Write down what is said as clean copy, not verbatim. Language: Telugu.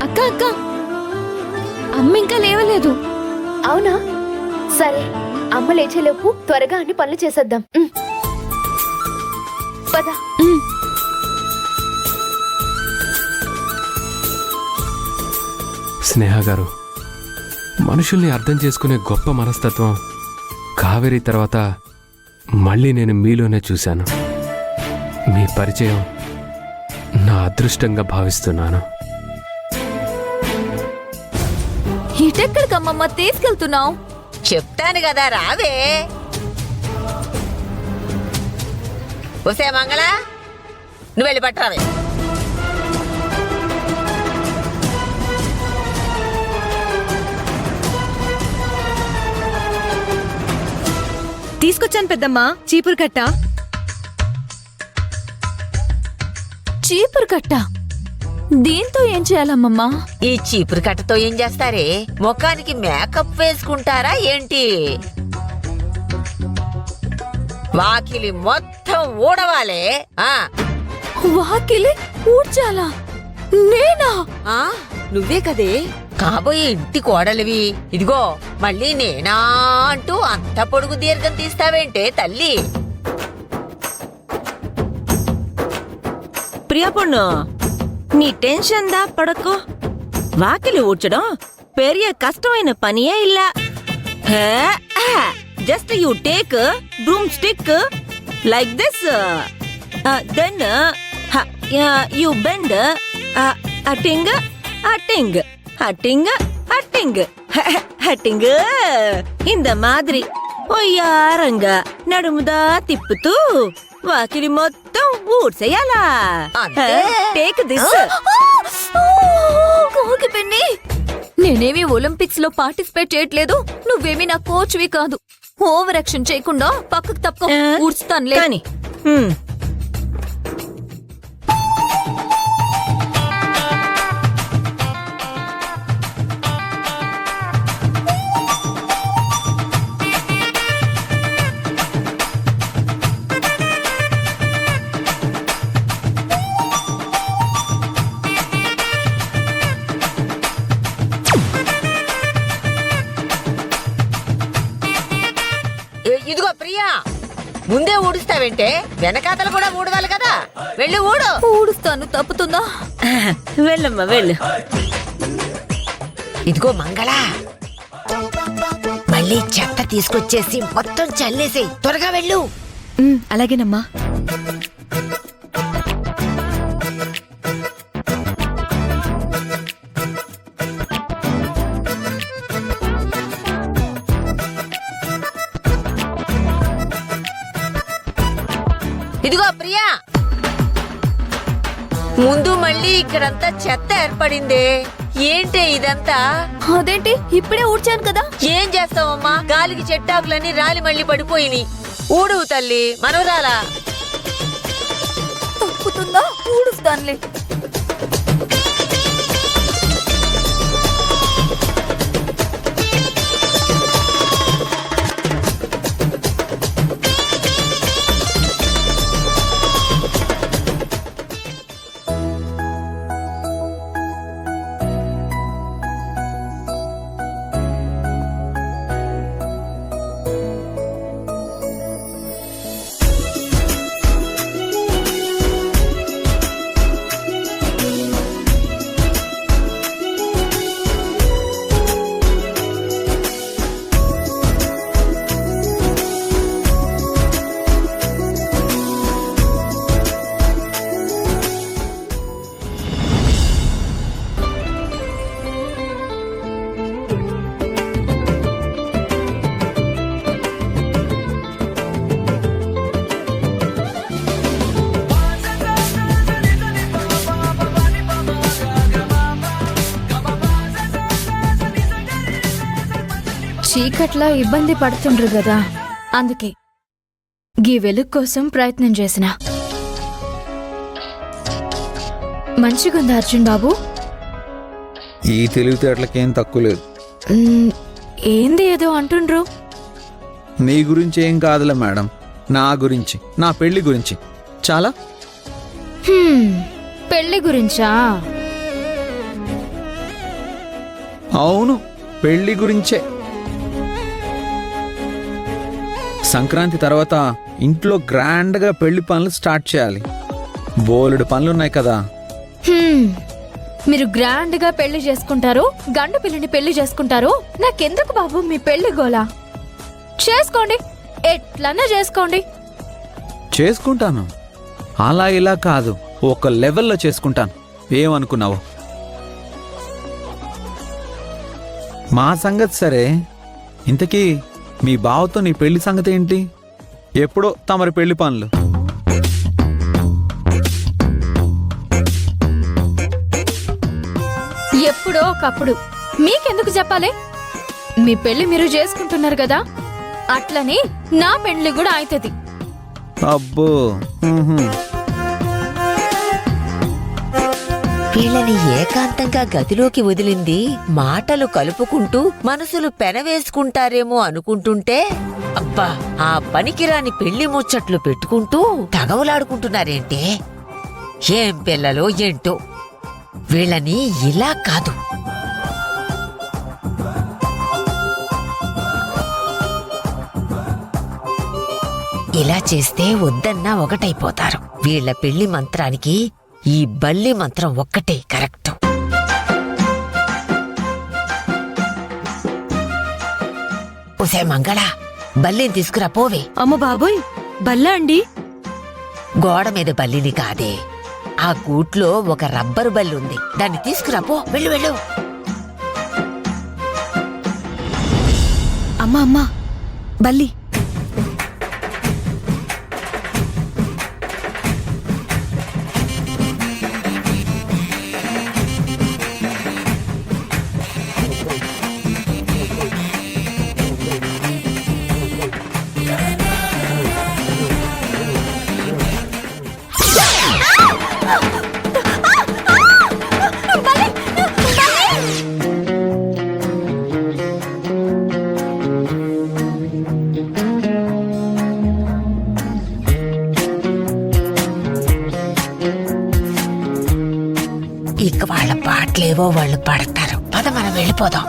అక్క అక్క, అమ్మ ఇంకా లేవలేదు. అవునా? సరే, అమ్మ లేచేలోపు త్వరగా అన్ని పనులు చేసేద్దాం. పద. స్నేహ గారు, మనుషుల్ని అర్థం చేసుకునే గొప్ప మనస్తత్వం కావేరి తర్వాత మళ్ళీ నేను మీలోనే చూశాను. మీ పరిచయం నా అదృష్టంగా భావిస్తున్నాను. ఇటెక్కడికమ్మమ్మ తీసుకెళ్తున్నావు? చెప్తాను కదా, రావే. ఒసే మంగళ, నువ్వు వెళ్ళి పట్టరావే. తీసుకొచ్చాను పెద్దమ్మా, చీపురు కట్ట. చీపురు కట్ట? దీంతో ఏం చేయాలమ్మమ్మా? ఈ చీపురు కట్టతో ఏం చేస్తారే? ముఖానికి మేకప్ వేసుకుంటారా ఏంటి? వాకిలి మొత్తం ఊడవాలే. వాకిలి ఊడ్చాలా? నేనా? నువ్వే కదే కాబోయే ఇంటి కోడలివి. ఇదిగో మళ్ళీ నేనా అంటూ అంత పొడుగు దీర్ఘం తీస్తావేంటే తల్లి? ప్రియా పొన్ను, నీ టెన్షన్ దా పడకో. వాకిలి ఊడ్చడం పెరియ కష్టమైన పనియే ఇల్ల. Just you take broom stick like this, then you bend అటింగ్ అటింగ్ అటింగ్ అటింగ్ అటింగ్ இந்த மாதிரி ఒయ్యారంగా నడుముదా తిప్పుతూ వాకిలి మొత్తం ఊడ్చేయాలా. Take this. నేనేమి ఒలింపిక్స్ లో పార్టిసిపేట్ చేయట్లేదు, నువ్వేమి నా కోచ్వి కాదు. ఓవర్ యాక్షన్ చేయకుండా పక్కకు తప్ప ఊడ్స్తానులే. కానీ ఇదిగో ప్రియా, ముందే ఊడుస్తావేంటే? వెనకాతలు కూడా ఊడవాలి కదా. వెళ్ళి ఊడు. ఊడుస్తాను, తప్పుతుందా? వెళ్ళమ్మా వెళ్ళు. ఇదిగో మంగళ, మళ్ళీ చెత్త తీసుకొచ్చేసి మొత్తం చల్లేసేయ్. త్వరగా వెళ్ళు. అలాగేనమ్మా. ఇదిగో ప్రియా, ముందు మళ్ళీ ఇక్కడంతా చెత్త ఏర్పడిందే. ఏంటే ఇదంతా? అదేంటి, ఇప్పుడే ఊడ్చాను కదా. ఏం చేస్తావమ్మా, గాలికి చెట్టాకులన్నీ రాలి మళ్ళీ పడిపోయినాయి. ఊడువు తల్లి, మనవరాలా. తప్పుతుందా? ఊడుస్తానులే. చీకట్లా ఇబ్బంది పడుతుండ్రు కదా, అందుకే గీ వెలుగు కోసం ప్రయత్నం చేసిన. మంచిగుందా అర్జున్ బాబు? ఈ తెలివితేటలకేం తక్కువ లేదు. ఏంది ఏదో అంటుండ్రు? నీ గురించి ఏం కాదులే మేడం, నా గురించి, నా పెళ్లి గురించి. చాలా పెళ్లి గురించా? అవును, పెళ్లి గురించే. సంక్రాంతి తర్వాత ఇంట్లో గ్రాండ్గా పెళ్లి పనులు స్టార్ట్ చేయాలి. బోలెడు పనులున్నాయి కదా. మీరు గ్రాండ్ గా పెళ్లి చేసుకుంటారు, గండు పిల్లని పెళ్లి చేసుకుంటారు. నాకెందుకు బాబు మీ పెళ్లి గోలా? చేసుకోండి, ఎట్లన్నా చేసుకోండి. చేసుకుంటాను, అలా ఇలా కాదు, ఒక లెవెల్లో చేసుకుంటాను. ఏమనుకున్నావు? మా సంగతి సరే, ఇంతకీ మీ బావతో నీ పెళ్లి సంగతి ఏంటి? ఎప్పుడో తమరి పెళ్లి పనులు. ఎప్పుడో ఒకప్పుడు మీకెందుకు చెప్పాలి? మీ పెళ్లి మీరు చేసుకుంటున్నారు కదా, అట్లని నా పెళ్లి కూడా అవుతుంది. అబ్బో, వీళ్ళని ఏకాంతంగా గదిలోకి వదిలింది మాటలు కలుపుకుంటూ మనసులు పెనవేసుకుంటారేమో అనుకుంటుంటే, అబ్బా ఆ పనికిరాని పెళ్లి ముచ్చట్లు పెట్టుకుంటూ తగవులాడుకుంటున్నారేంటే? ఏం పిల్లలో ఏంటో, వీళ్ళని ఇలా కాదు. ఇలా చేస్తే వద్దన్నా ఒకటైపోతారు. వీళ్ళ పెళ్లి మంత్రానికి ఈ బల్లి మంత్రం ఒక్కటే కరెక్ట్. ఉసే మంగళ, బల్లిని తీసుకురా పోవే. అమ్మ బాబోయ్, బల్లా అండి? గోడ మీద బల్లిని కాదే, ఆ గూట్లో ఒక రబ్బరు బల్లి ఉంది, దాన్ని తీసుకురా పో. వెళ్ళు వెళ్ళు. అమ్మా అమ్మా, బల్లి. ఇక వాళ్ళ పాటలేవో వాళ్ళు పడతారు. పద మనం వెళ్ళిపోదాం.